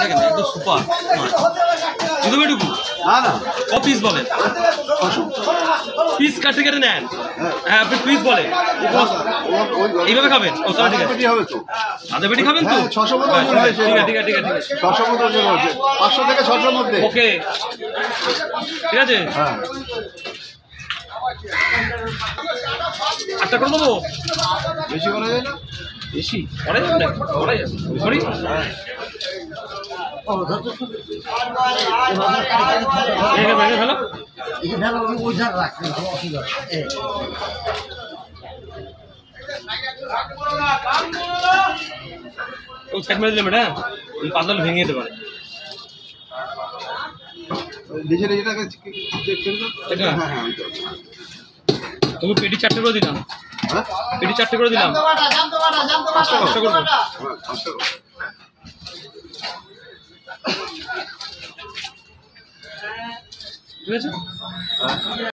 দেখেন একদম সুপার শুধু এটুকু না না ক পিস বলেন পিস কাটে কেটে নেন হ্যাঁ আপনি পিস বলেন এইভাবে খাবেন ও তাহলে ঠিক আছে হবে তো আধা পেটি খাবেন তো 600 মতো ওজন হয়েছে ঠিক আছে ঠিক আছে ঠিক আছে 600 মতো ওজন হয়েছে 500 থেকে 600 এর মধ্যে ওকে ঠিক আছে হ্যাঁ আটটা করে দেবো বেশি করা যায় না বেশি করা যাবে না করা যাবে সরি ও সাইড মেরে দিলাম এটা পাতলা ভেঙে যেতে পারে নিজে নিজেটাকে এটা হ্যাঁ হ্যাঁ তুমি পেটি 4টে করে দিলাম হ্যাঁ পেটি 4টে করে দিলাম কষ্ট করবো ঠিক আছে